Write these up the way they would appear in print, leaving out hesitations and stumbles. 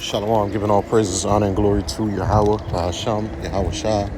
Shalom, giving all praises, honor, and glory to Yahweh, Bahasham, Yahweh Shah,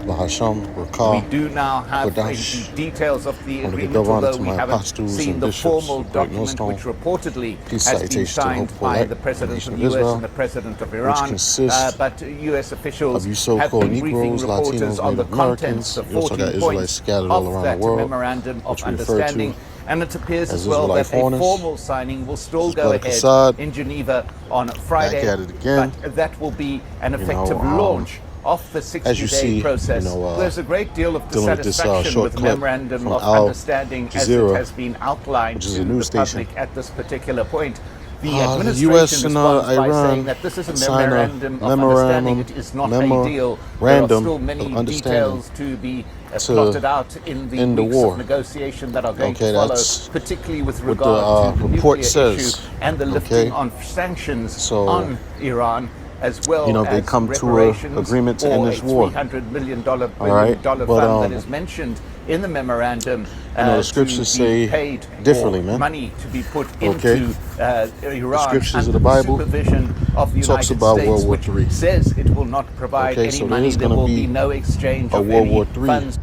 Bahasham, We Rakah, do now have the Kodash. details of the I want to give agreement, double honor although to we my haven't apostles seen and the bishops formal of Great document, Millstone. which reportedly Peace has been salutation to the signed hopeful by elect the of the President nation of of the US and Israel, the President of which Iran. consists But US of officials you have so-called been briefing Negroes, reporters Latinos, on the Native contents, Americans. the You also got 14 Israelites points scattered all of around the that world, memorandum of which we refer to understanding. And it appears as as well Israelite that a foreigners. formal signing will This still is go Brother ahead Kassad, in Geneva on back Friday, at it again. but that will be an You know, effective launch of the as you 60-day see, process. There's a great deal of dealing with this dissatisfaction with short the clip Memorandum from of Al Understanding as it Jazeera, has been outlined which is a to the news station. public at this particular point. The The administration U.S. and responds by saying Iran that this is a sign a memorandum of understanding. It is not a deal. There are still of many understanding details to be to plotted out in the end the weeks of war. negotiation that are going to Okay, follow, that's particularly with what the regard to the report nuclear issue says. and the lifting Okay, on sanctions so on Iran, as well they as come to a reparations agreement to end or a this war. $300 billion All right, but fund that is mentioned in the memorandum the to scriptures be say paid, or differently, man. money to be put Okay, into the Iran scriptures of under the the Bible supervision of the talks United about World States, War which III. says it will not provide Okay, any so there money. is There going to will be be no exchange a of World any War III funds.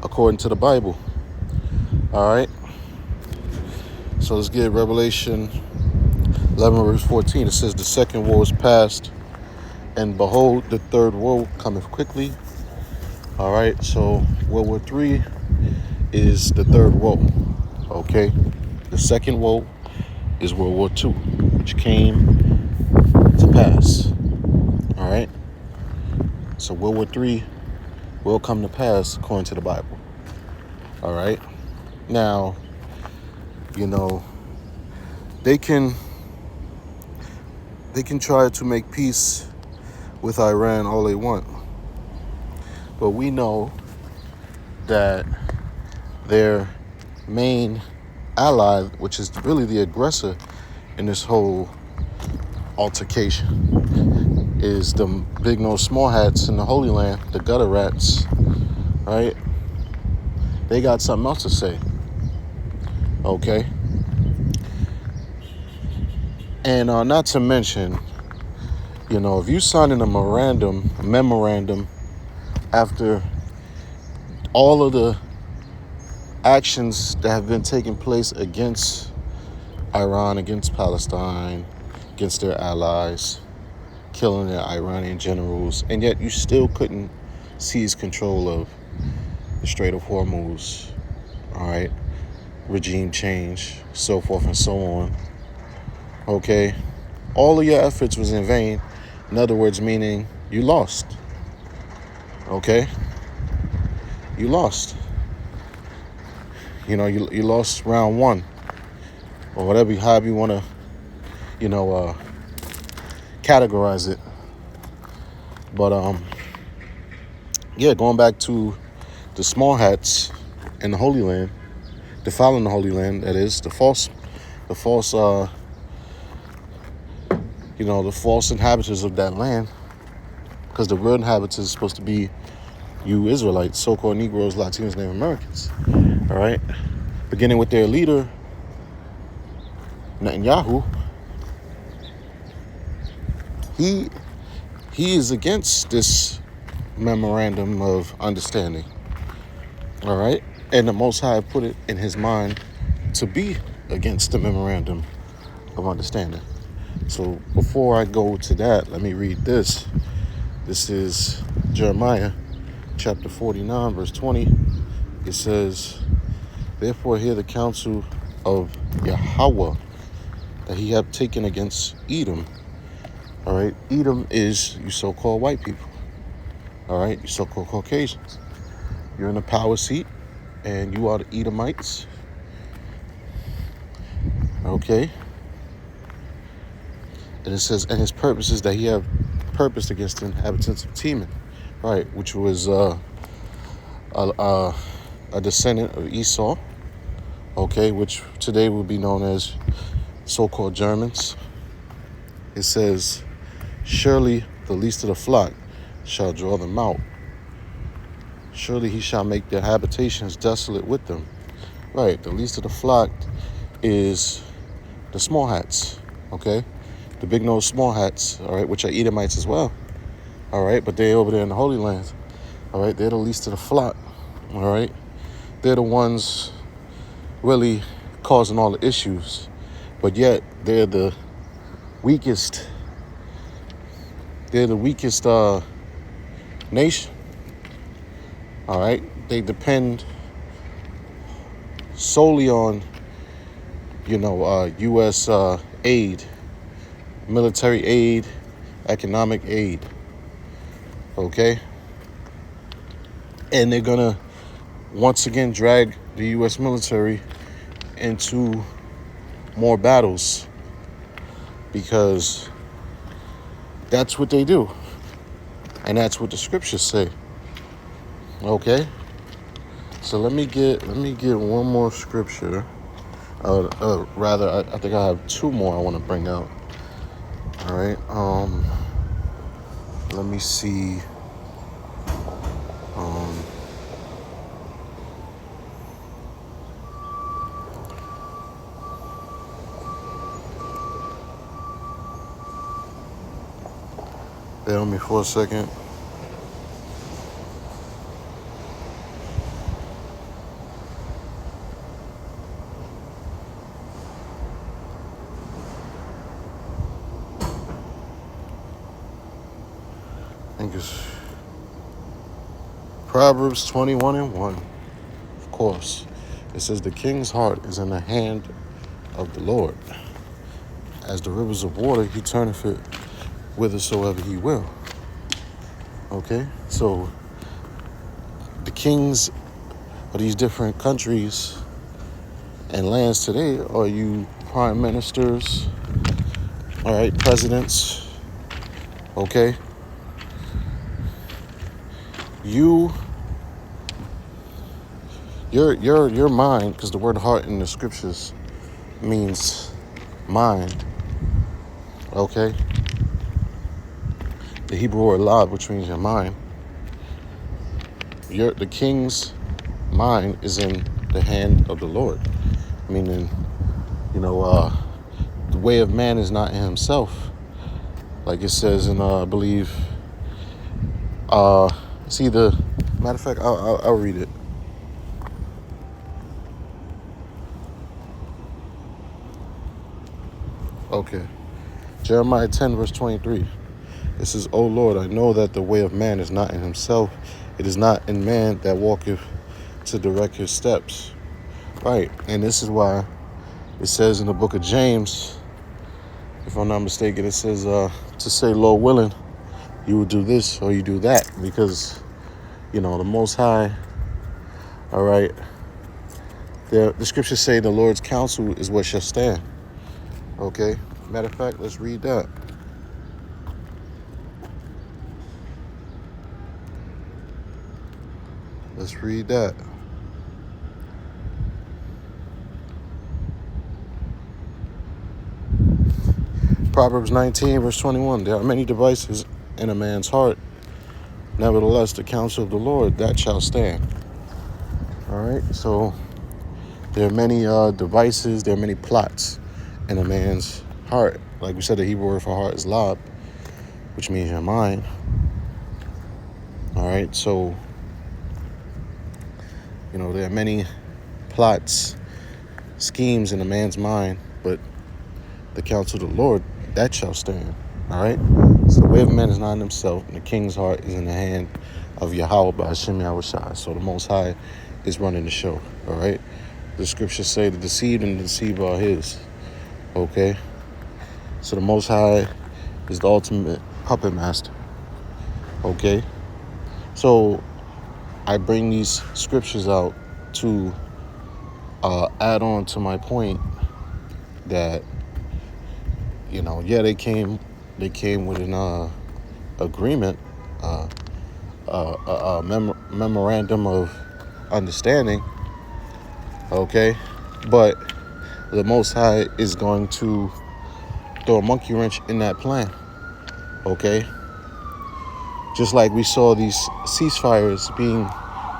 according to the Bible. All right, so let's get Revelation 11 verse 14. It says the second war is past, and behold, the third woe cometh quickly. All right, so World War III is the third woe. Okay, the second woe is World War II, which came to pass. All right, so World War III will come to pass according to the Bible. All right, now they can try to make peace with Iran all they want, but we know that their main ally, which is really the aggressor in this whole altercation, is the big nose small hats in the Holy Land, the gutter rats, right? They got something else to say, okay? And not to mention, if you sign in a memorandum after all of the actions that have been taking place against Iran, against Palestine, against their allies, killing their Iranian generals, and yet you still couldn't seize control of the Strait of Hormuz, all right? Regime change, so forth and so on. Okay? All of your efforts was in vain. In other words, meaning you lost. Okay? You lost. You lost round one, or however you want to, categorize it. But going back to the small hats in the Holy Land, defiling the Holy Land, that is the false the false inhabitants of that land, because the real inhabitants is supposed to be you Israelites, so-called Negroes, Latinos, Native Americans. All right, beginning with their leader Netanyahu. He is against this memorandum of understanding. All right, and the Most High put it in his mind to be against the memorandum of understanding. So before I go to that, let me read this. This is Jeremiah chapter 49, verse 20. It says, therefore hear the counsel of Yahweh that he hath taken against Edom. All right, Edom is you so-called white people. All right, you so-called Caucasians. You're in a power seat, and you are the Edomites. Okay. And it says, and his purpose is that he have purposed against the inhabitants of Teman, right, which was a descendant of Esau, okay, which today would be known as so-called Germans. It says, surely the least of the flock shall draw them out. Surely he shall make their habitations desolate with them. Right, the least of the flock is the small hats, okay? the big nose small hats, all right, which are Edomites as well, all right, but they're over there in the Holy Land, all right, they're the least of the flock, all right, they're the ones really causing all the issues, but yet they're the weakest nation, all right, they depend solely on, U.S. Aid, military aid, economic aid, okay? And they're gonna once again drag the U.S. military into more battles because that's what they do. And that's what the scriptures say, okay? So let me get one more scripture. Rather, I think I have two more I want to bring out. All right. Let me see. Bear with me for a second. I think it's Proverbs 21:1. Of course, it says the king's heart is in the hand of the Lord. As the rivers of water, he turneth it whithersoever he will. Okay, so the kings of these different countries and lands today are you prime ministers, all right, presidents, okay? Your mind, because the word heart in the scriptures means mind, okay? The Hebrew word lab, which means your mind. The king's mind is in the hand of the Lord, meaning, the way of man is not in himself, like it says in I believe it's either, matter of fact, I'll read it. Okay, Jeremiah 10 verse 23. It says, O Lord, I know that the way of man is not in himself. It is not in man that walketh to direct his steps. Right. And this is why it says in the book of James, if I'm not mistaken, it says to say, Lord willing, you will do this or you do that. Because, the Most High, all right, the scriptures say the Lord's counsel is what shall stand. Okay. Matter of fact, let's read that. Let's read that. Proverbs 19, verse 21. There are many devices in a man's heart. Nevertheless, the counsel of the Lord, that shall stand. All right. So there are many devices. There are many plots in a man's heart. Like we said, the Hebrew word for heart is lab, which means your mind. All right. So, there are many plots, schemes in a man's mind, but the counsel of the Lord, that shall stand. All right. So the way of man is not in himself, and the king's heart is in the hand of Yahweh by Hashem Yahushua. So the Most High is running the show. All right. The scriptures say the deceived and the deceived are his. Okay. So the Most High is the ultimate puppet master. Okay. So I bring these scriptures out to add on to my point that, they came with an agreement, memorandum of understanding, okay? But the Most High is going to throw a monkey wrench in that plan, okay? Just like we saw these ceasefires being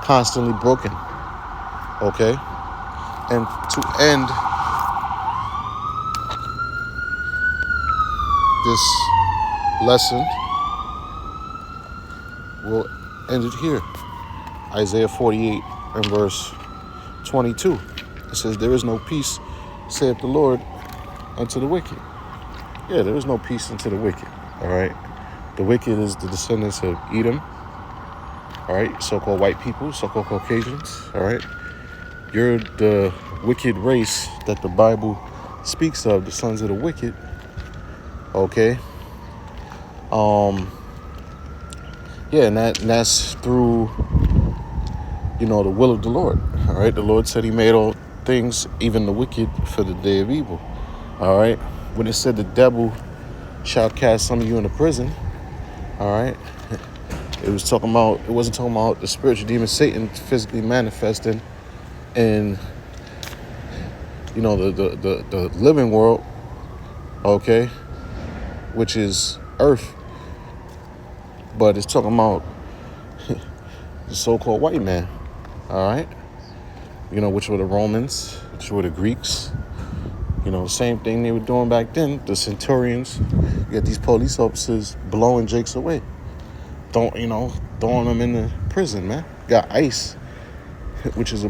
constantly broken, okay? And to end this lesson, we'll end it here. Isaiah 48 and verse 22. It says, there is no peace, saith the Lord, unto the wicked. Yeah, there is no peace unto the wicked. All right. The wicked is the descendants of Edom. All right. So-called white people, so-called Caucasians. All right. You're the wicked race that the Bible speaks of, the sons of the wicked. Okay. Yeah, and that's through, the will of the Lord. All right. The Lord said he made all things, even the wicked, for the day of evil. All right. When it said the devil shall cast some of you into prison, all right, it wasn't talking about the spiritual demon Satan physically manifesting in, the living world, okay, which is earth. But it's talking about the so-called white man, all right, which were the Romans, which were the Greeks. The same thing they were doing back then. The centurions, you got these police officers blowing Jakes away, throwing them in the prison, man. Got ICE, which is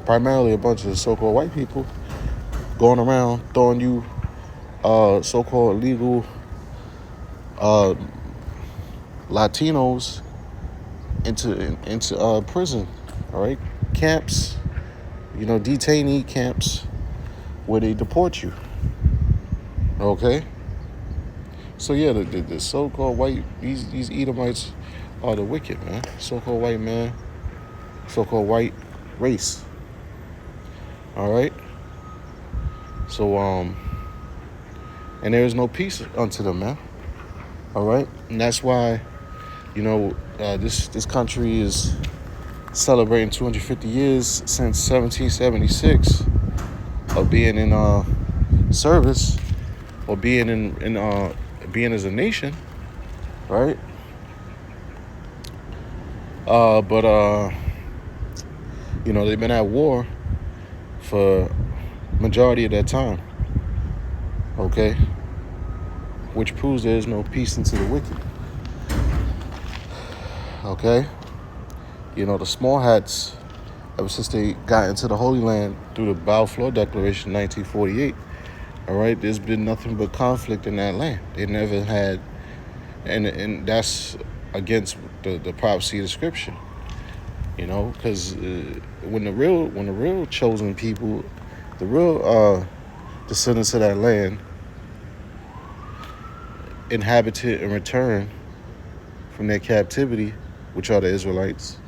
primarily a bunch of so-called white people going around throwing you so-called illegal Latinos into prison, all right, camps, detainee camps, where they deport you. Okay. So yeah, the so-called white, these Edomites are the wicked, man. So-called white man, so-called white race. All right. So and there is no peace unto them, man. All right, and that's why, this country is celebrating 250 years since 1776 of being in service, or being being as a nation, right? But they've been at war for majority of that time, okay, which proves there is no peace unto the wicked. Okay, the small hats, ever since they got into the Holy Land through the Balfour Declaration, 1948. All right, there's been nothing but conflict in that land. They never had, and that's against the prophecy of the scripture. Because when the real chosen people, the real descendants of that land, inhabited and returned from their captivity, which are the Israelites,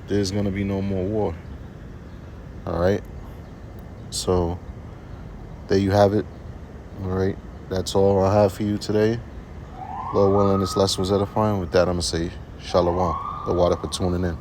there's going to be no more war. All right. So there you have it. All right. That's all I have for you today. Lord willing, this lesson was edifying. With that, I'm going to say shalom. The water for tuning in.